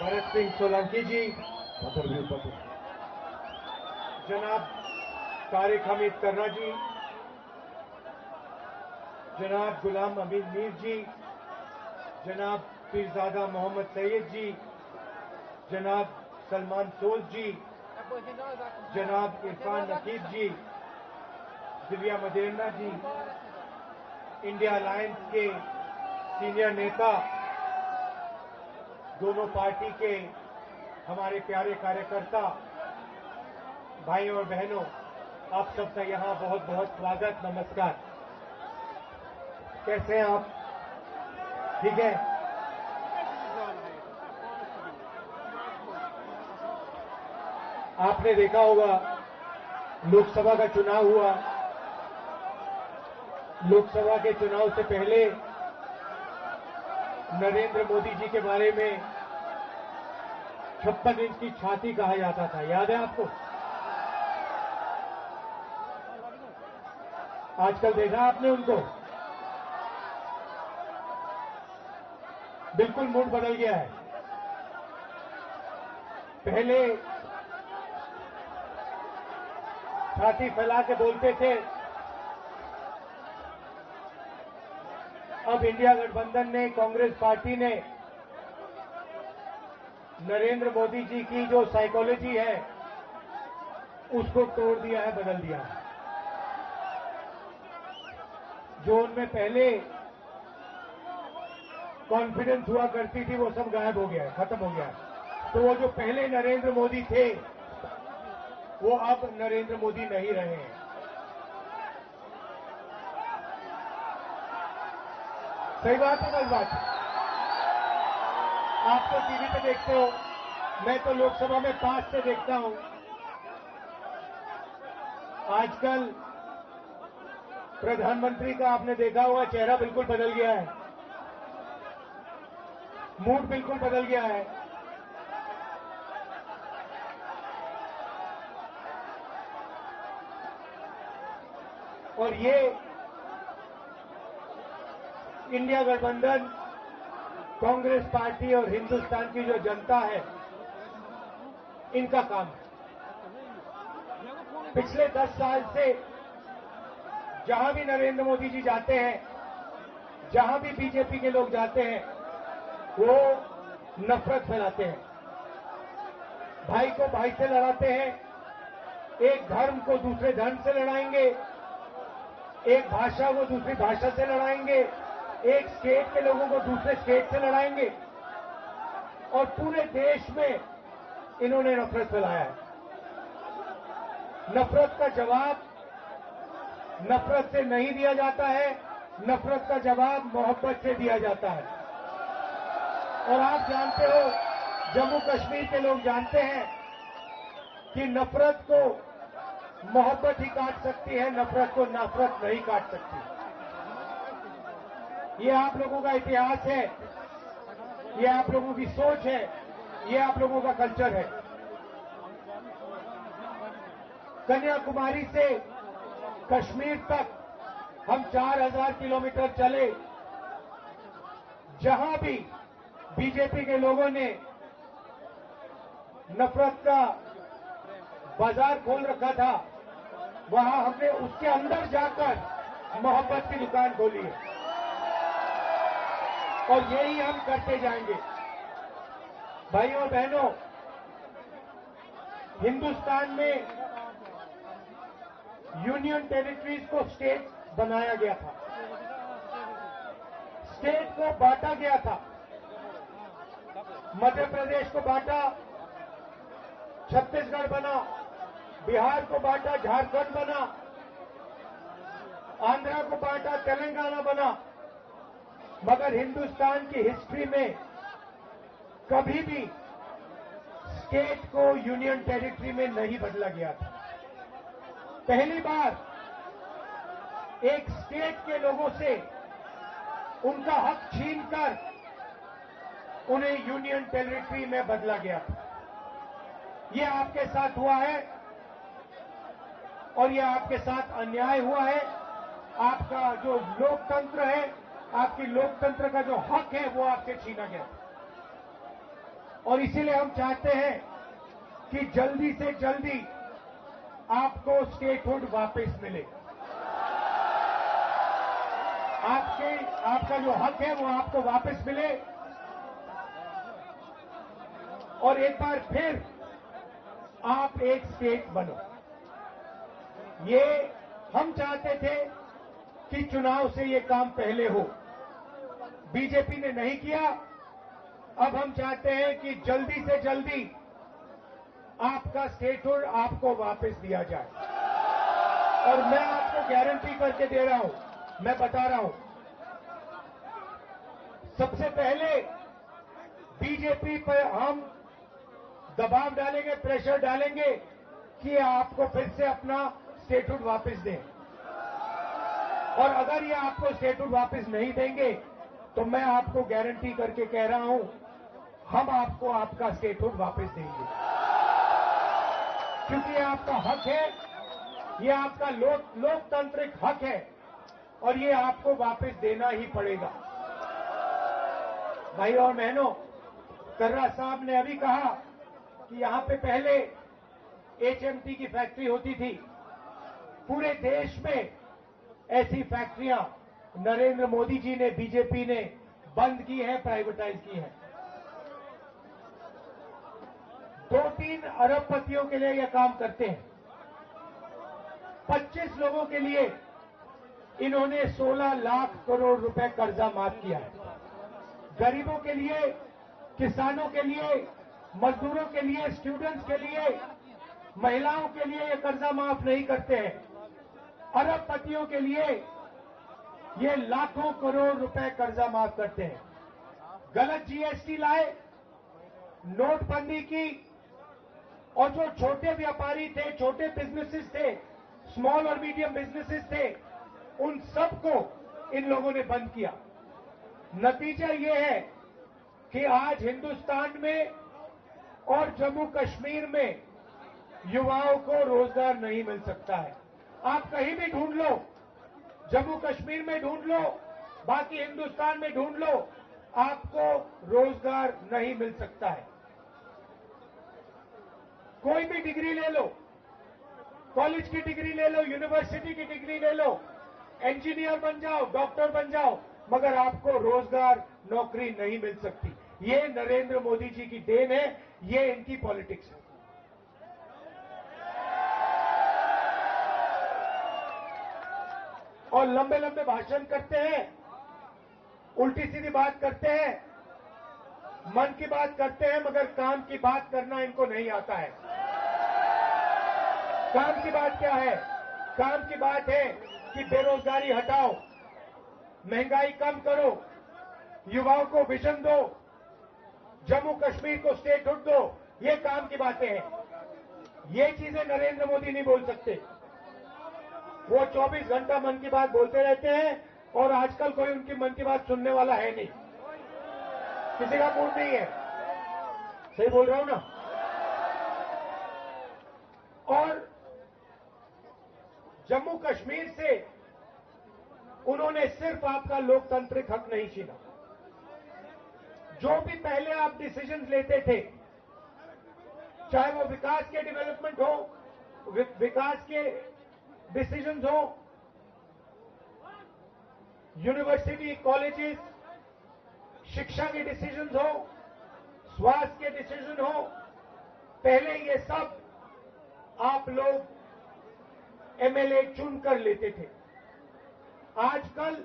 भरत सिंह सोलंकी जी, जनाब तारिक हमीद कर्रा जी, जनाब गुलाम अमीन मीर जी, जनाब पीरजादा मोहम्मद सैयद जी, जनाब सलमान सोज जी, जनाब इरफान नकीब जी, दिव्या मदेरना जी, इंडिया अलायंस के सीनियर नेता, दोनों पार्टी के हमारे प्यारे कार्यकर्ता, भाइयों और बहनों, आप सबका यहाँ बहुत बहुत स्वागत, नमस्कार। कैसे हैं आप? ठीक है। आपने देखा होगा लोकसभा का चुनाव हुआ। लोकसभा के चुनाव से पहले नरेंद्र मोदी जी के बारे में 56 इंच की छाती कहा जाता था, याद है आपको? आजकल देखा आपने उनको? बिल्कुल मूड बदल गया है। पहले छाती फैला के बोलते थे, अब इंडिया गठबंधन ने, कांग्रेस पार्टी ने नरेंद्र मोदी जी की जो साइकोलॉजी है उसको तोड़ दिया है, बदल दिया है। जो उनमें पहले कॉन्फिडेंस हुआ करती थी वो सब गायब हो गया है, खत्म हो गया है। तो वो जो पहले नरेंद्र मोदी थे वो अब नरेंद्र मोदी नहीं रहे हैं। सही बात है, गलत बात है? आप तो टीवी पे देखते हो, मैं तो लोकसभा में 5 से देखता हूं। आजकल प्रधानमंत्री का आपने देखा होगा चेहरा बिल्कुल बदल गया है, मूड बिल्कुल बदल गया है। और ये इंडिया गठबंधन, कांग्रेस पार्टी और हिंदुस्तान की जो जनता है, इनका काम है। पिछले 10 साल से जहां भी नरेंद्र मोदी जी जाते हैं, जहां भी बीजेपी के लोग जाते हैं, वो नफरत फैलाते हैं, भाई को भाई से लड़ाते हैं, एक धर्म को दूसरे धर्म से लड़ाएंगे, एक भाषा को दूसरी भाषा से लड़ाएंगे, एक स्टेट के लोगों को दूसरे स्टेट से लड़ाएंगे, और पूरे देश में इन्होंने नफरत फैलाया है। नफरत का जवाब नफरत से नहीं दिया जाता है, नफरत का जवाब मोहब्बत से दिया जाता है। और आप जानते हो, जम्मू कश्मीर के लोग जानते हैं कि नफरत को मोहब्बत ही काट सकती है, नफरत को नफरत नहीं काट सकती। ये आप लोगों का इतिहास है, ये आप लोगों की सोच है, ये आप लोगों का कल्चर है। कन्याकुमारी से कश्मीर तक हम 4000 किलोमीटर चले, जहां भी बीजेपी के लोगों ने नफरत का बाजार खोल रखा था, वहां हमने उसके अंदर जाकर मोहब्बत की दुकान खोली है, और यही हम करते जाएंगे। भाइयों और बहनों, हिंदुस्तान में यूनियन टेरिटरीज को स्टेट बनाया गया था, स्टेट को बांटा गया था। मध्य प्रदेश को बांटा, छत्तीसगढ़ बना, बिहार को बांटा, झारखंड बना, आंध्रा को बांटा, तेलंगाना बना। मगर हिंदुस्तान की हिस्ट्री में कभी भी स्टेट को यूनियन टेरिटरी में नहीं बदला गया था। पहली बार एक स्टेट के लोगों से उनका हक छीनकर उन्हें यूनियन टेरिटरी में बदला गया था। यह आपके साथ हुआ है और यह आपके साथ अन्याय हुआ है। आपका जो लोकतंत्र है, आपकी लोकतंत्र का जो हक है, वो आपसे छीना गया। और इसीलिए हम चाहते हैं कि जल्दी से जल्दी आपको स्टेटहुड वापस मिले। आपका जो हक है वो आपको वापस मिले और एक बार फिर आप एक स्टेट बनो। ये हम चाहते थे कि चुनाव से ये काम पहले हो, बीजेपी ने नहीं किया। अब हम चाहते हैं कि जल्दी से जल्दी आपका स्टेटहुड आपको वापस दिया जाए। और मैं आपको गारंटी करके दे रहा हूं, मैं बता रहा हूं, सबसे पहले बीजेपी पर हम दबाव डालेंगे, प्रेशर डालेंगे कि आपको फिर से अपना स्टेटहुड वापस दें। और अगर ये आपको स्टेटहुड वापस नहीं देंगे तो मैं आपको गारंटी करके कह रहा हूं, हम आपको आपका स्टेटहुड वापस देंगे, क्योंकि ये आपका हक है, ये आपका लोकतांत्रिक हक है और ये आपको वापस देना ही पड़ेगा। भाई और बहनों, कर्रा साहब ने अभी कहा कि यहां पे पहले एचएमटी की फैक्ट्री होती थी। पूरे देश में ऐसी फैक्ट्रियां नरेंद्र मोदी जी ने, बीजेपी ने बंद की है, प्राइवेटाइज की है। 2-3 अरबपतियों के लिए यह काम करते हैं। 25 लोगों के लिए इन्होंने 16 लाख करोड़ रुपए कर्जा माफ किया है। गरीबों के लिए, किसानों के लिए, मजदूरों के लिए, स्टूडेंट्स के लिए, महिलाओं के लिए ये कर्जा माफ नहीं करते हैं। अरबपतियों के लिए ये लाखों करोड़ रुपए कर्जा माफ करते हैं। गलत जीएसटी लाए, नोटबंदी की, और जो छोटे व्यापारी थे, छोटे बिजनेसेस थे, स्मॉल और मीडियम बिजनेसेस थे, उन सबको इन लोगों ने बंद किया। नतीजा ये है कि आज हिंदुस्तान में और जम्मू कश्मीर में युवाओं को रोजगार नहीं मिल सकता है। आप कहीं भी ढूंढ लो, जम्मू कश्मीर में ढूंढ लो, बाकी हिंदुस्तान में ढूंढ लो, आपको रोजगार नहीं मिल सकता है। कोई भी डिग्री ले लो, कॉलेज की डिग्री ले लो, यूनिवर्सिटी की डिग्री ले लो, इंजीनियर बन जाओ, डॉक्टर बन जाओ, मगर आपको रोजगार, नौकरी नहीं मिल सकती। ये नरेंद्र मोदी जी की देन है, ये इनकी पॉलिटिक्स है। और लंबे लंबे भाषण करते हैं, उल्टी सीधी बात करते हैं, मन की बात करते हैं, मगर काम की बात करना इनको नहीं आता है। काम की बात क्या है? काम की बात है कि बेरोजगारी हटाओ, महंगाई कम करो, युवाओं को विजन दो, जम्मू कश्मीर को स्टेटहुड दो। ये काम की बातें हैं। ये चीजें नरेंद्र मोदी नहीं बोल सकते। वो 24 घंटा मन की बात बोलते रहते हैं और आजकल कोई उनकी मन की बात सुनने वाला है नहीं, किसी का मूड नहीं है। सही बोल रहा हूं ना? और जम्मू कश्मीर से उन्होंने सिर्फ आपका लोकतांत्रिक हक नहीं छीना। जो भी पहले आप डिसीजंस लेते थे, चाहे वो विकास के डेवलपमेंट हो, विकास के डिसीजंस हो, यूनिवर्सिटी, कॉलेजेस, शिक्षा के डिसीजंस हो, स्वास्थ्य के डिसीजन हो, पहले ये सब आप लोग एमएलए चुनकर लेते थे। आजकल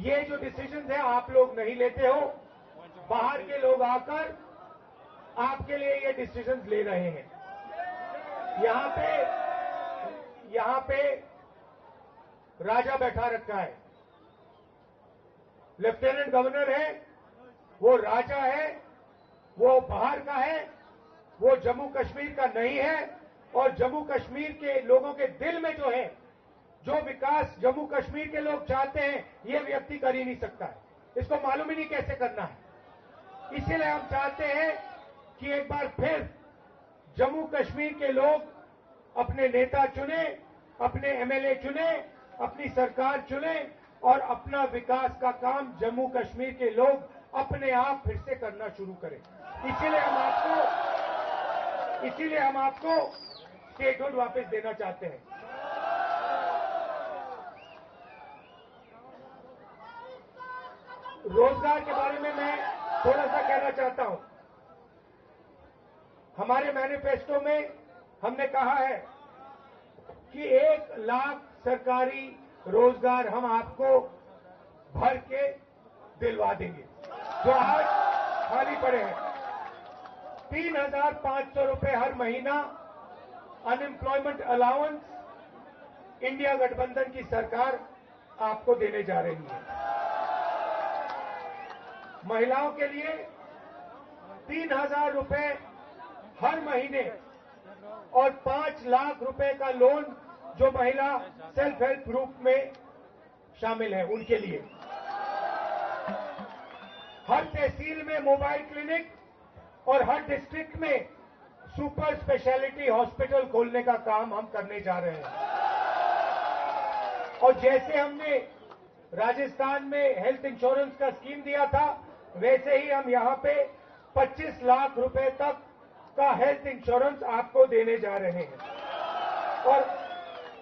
ये जो डिसीजंस है आप लोग नहीं लेते हो, बाहर के लोग आकर आपके लिए ये डिसीजंस ले रहे हैं। यहां पे राजा बैठा रखा है, लेफ्टिनेंट गवर्नर है, वो राजा है, वो बाहर का है, वो जम्मू कश्मीर का नहीं है। और जम्मू कश्मीर के लोगों के दिल में जो है, जो विकास जम्मू कश्मीर के लोग चाहते हैं, ये व्यक्ति कर ही नहीं सकता है। इसको मालूम ही नहीं कैसे करना है। इसीलिए हम चाहते हैं कि एक बार फिर जम्मू कश्मीर के लोग अपने नेता चुने, अपने एमएलए चुने, अपनी सरकार चुने और अपना विकास का काम जम्मू कश्मीर के लोग अपने आप फिर से करना शुरू करें। इसीलिए हम आपको स्टेटहुड वापस देना चाहते हैं। रोजगार के बारे में मैं थोड़ा सा कहना चाहता हूं। हमारे मैनिफेस्टो में हमने कहा है कि 1 लाख सरकारी रोजगार हम आपको भर के दिलवा देंगे, जो आज खाली पड़े हैं। 3,500 रुपए हर महीना अनएम्प्लॉयमेंट अलाउंस इंडिया गठबंधन की सरकार आपको देने जा रही है। महिलाओं के लिए 3,000 रुपए हर महीने और 5 लाख रुपए का लोन जो महिला सेल्फ हेल्प ग्रुप में शामिल है उनके लिए। हर तहसील में मोबाइल क्लिनिक और हर डिस्ट्रिक्ट में सुपर स्पेशलिटी हॉस्पिटल खोलने का काम हम करने जा रहे हैं। और जैसे हमने राजस्थान में हेल्थ इंश्योरेंस का स्कीम दिया था, वैसे ही हम यहां पे 25 लाख रुपए तक का हेल्थ इंश्योरेंस आपको देने जा रहे हैं। और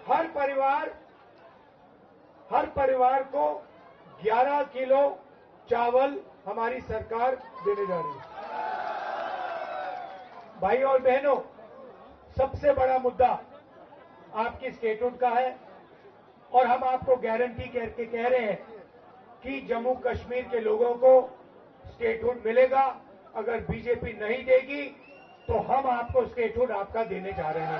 हर परिवार को 11 किलो चावल हमारी सरकार देने जा रही है। भाई और बहनों, सबसे बड़ा मुद्दा आपकी स्टेटहुड का है और हम आपको गारंटी करके कह रहे हैं कि जम्मू कश्मीर के लोगों को स्टेटहुड मिलेगा। अगर बीजेपी नहीं देगी तो हम आपको स्टेटहुड आपका देने जा रहे हैं।